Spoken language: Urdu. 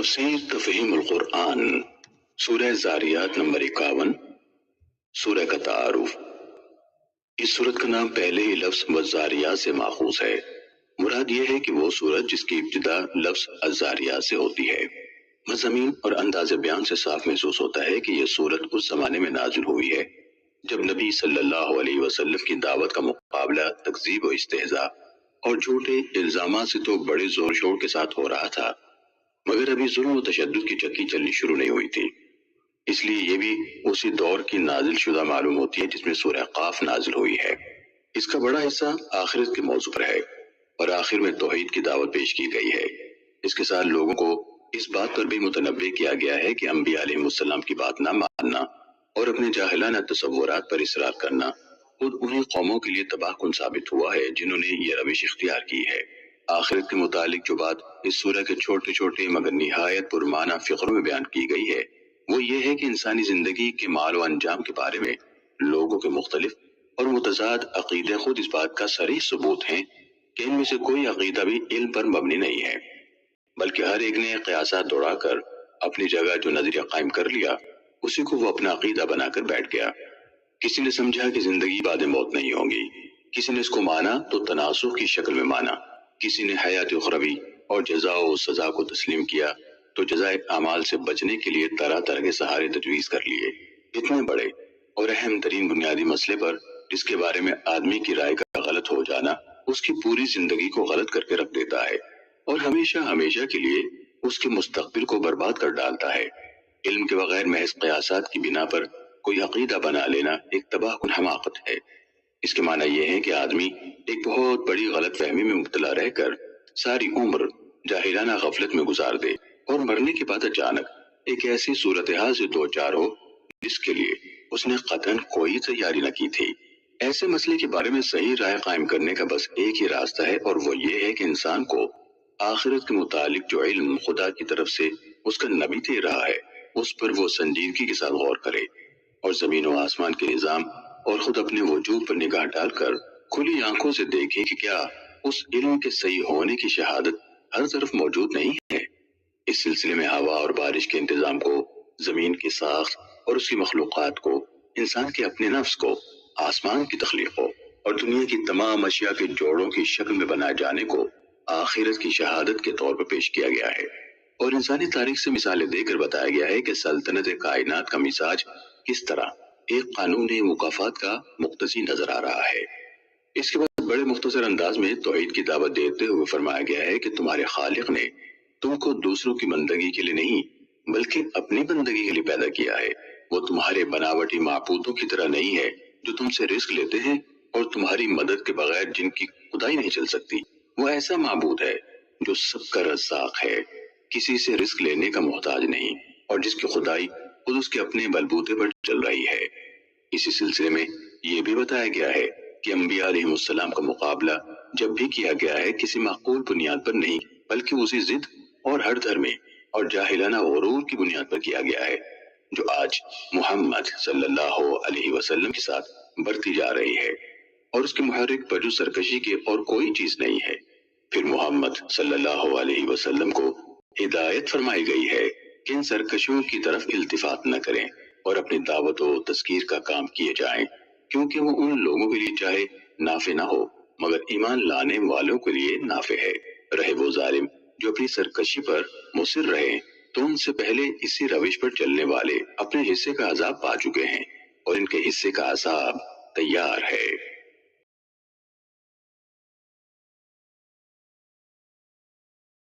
تفسیر تفہیم القرآن سورہ زاریات نمبر 51 سورہ کا تعارف۔ اس سورت کا نام پہلے ہی لفظ والزاریات سے ماخوذ ہے۔ مراد یہ ہے کہ وہ سورت جس کی ابتدا لفظ الزاریات سے ہوتی ہے۔ مضامین اور انداز بیان سے صاف محسوس ہوتا ہے کہ یہ سورت اس زمانے میں نازل ہوئی ہے جب نبی صلی اللہ علیہ وسلم کی دعوت کا مقابلہ تکذیب و استہزاء اور جھوٹے الزامات سے تو بڑے زور شور کے ساتھ ہو رہا تھا، مگر ابھی ظلم و تشدد کی چکی چلنی شروع نہیں ہوئی تھی۔ اس لیے یہ بھی اسی دور کی نازل شدہ معلوم ہوتی ہے جس میں سورہ قاف نازل ہوئی ہے۔ اس کا بڑا حصہ آخرت کے موضوع پر ہے اور آخر میں توحید کی دعوت پیش کی گئی ہے۔ اس کے ساتھ لوگوں کو اس بات پر بھی متنبہ کیا گیا ہے کہ انبیاء علیہ السلام کی بات نہ ماننا اور اپنے جاہلانہ تصورات پر اصرار کرنا خود انہیں قوموں کے لیے تباہ کن ثابت ہوا ہے جنہوں نے یہ روش اختیار کی ہے۔ آخرت کے متعلق جو بات اس سورہ کے چھوٹے چھوٹے مگر نہایت پرمعنی فقروں میں بیان کی گئی ہے وہ یہ ہے کہ انسانی زندگی کے مال و انجام کے بارے میں لوگوں کے مختلف اور متضاد عقیدے خود اس بات کا صریح ثبوت ہیں کہ ان میں سے کوئی عقیدہ بھی علم پر مبنی نہیں ہے، بلکہ ہر ایک نے قیاسات دوڑا کر اپنی جگہ جو نظریہ قائم کر لیا اسی کو وہ اپنا عقیدہ بنا کر بیٹھ گیا۔ کسی نے سمجھا کہ زندگی بعد موت نہیں ہوگی، کسی نے اس کو مانا تو تناسخ کی شکل میں مانا، کسی نے حیات اخروی اور جزا و سزا کو تسلیم کیا تو جزائے اعمال سے بچنے کے لیے طرح طرح کے سہارے تجویز کر لیے۔ اتنے بڑے اور اہم ترین بنیادی مسئلے پر جس کے بارے میں آدمی کی رائے کا غلط ہو جانا اس کی پوری زندگی کو غلط کر کے رکھ دیتا ہے اور ہمیشہ ہمیشہ کے لیے اس کے مستقبل کو برباد کر ڈالتا ہے۔ علم کے بغیر محض قیاسات کی بنا پر کوئی عقیدہ بنا لینا ایک تباہ کن حماقت ہے۔ اس کے معنی یہ ہے کہ آدمی ایک بہت بڑی غلط فہمی میں مبتلا رہ کر ساری عمر جاہلانہ غفلت میں گزار دے اور مرنے کے بعد اچانک ایک ایسی صورتحال سے دوچار ہو جس کے لیے اس نے قطعاً کوئی تیاری نہ کی تھی۔ ایسے مسئلے کے بارے میں صحیح رائے قائم کرنے کا بس ایک ہی راستہ ہے اور وہ یہ ہے کہ انسان کو آخرت کے متعلق جو علم خدا کی طرف سے اس کا نبی دے رہا ہے اس پر وہ سنجیدگی کے ساتھ غور کرے اور زمین و آسمان کے نظام اور خود اپنے وجود پر نگاہ ڈال کر کھلی آنکھوں سے دیکھے کہ کیا اس علم کے صحیح ہونے کی شہادت ہر طرف موجود نہیں ہے۔ اس سلسلے میں ہوا اور بارش کے انتظام کو، زمین کی ساخت اور اس کی مخلوقات کو، انسان کے اپنے نفس کو، آسمان کی تخلیق کو اور دنیا کی تمام اشیاء کے جوڑوں کی شکل میں بنائے جانے کو آخرت کی شہادت کے طور پر پیش کیا گیا ہے اور انسانی تاریخ سے مثالیں دے کر بتایا گیا ہے کہ سلطنت کائنات کا مزاج کس طرح ایک قانون مکافات کا مقتضی نظر آ رہا ہے۔ اس کے بعد بڑے مختصر انداز میں توحید کی دعوت دیتے ہوئے فرمایا گیا ہے کہ تمہارے خالق نے تم کو دوسروں کی بندگی کے لیے نہیں بلکہ اپنی بندگی کے لیے پیدا کیا ہے۔ وہ تمہارے بناوٹی معبودوں کی طرح نہیں ہے جو تم سے رزق لیتے ہیں اور تمہاری مدد کے بغیر جن کی خدائی نہیں چل سکتی۔ وہ ایسا معبود ہے جو سب کا رزاق ہے، کسی سے رزق لینے کا محتاج نہیں اور جس کی خدائی خود اس کے اپنے بلبوتے پر چل رہی ہے۔ اسی سلسلے میں یہ بھی بتایا گیا ہے کہ انبیاء علیہ السلام کا مقابلہ جب بھی کیا گیا ہے کسی معقول بنیاد پر نہیں بلکہ اسی ضد اور ہر دھرمی اور جاہلانہ غرور کی بنیاد پر کیا گیا ہے جو آج محمد صلی اللہ علیہ وسلم کے ساتھ برتی جا رہی ہے اور اس کے محرک پر جو سرکشی کے اور کوئی چیز نہیں ہے۔ پھر محمد صلی اللہ علیہ وسلم کو ہدایت فرمائی گئی ہے کہ ان سرکشوں کی طرف التفات نہ کریں اور اپنی دعوت و تذکیر کا کام کیے جائیں کیونکہ وہ ان لوگوں کے لیے چاہے نافع نہ ہو مگر ایمان لانے والوں کے لیے نافع ہے۔ رہے وہ ظالم جو اپنی سرکشی پر مصر رہے تو ان سے پہلے اسی روش پر چلنے والے اپنے حصے کا عذاب پا چکے ہیں اور ان کے حصے کا عذاب تیار ہے۔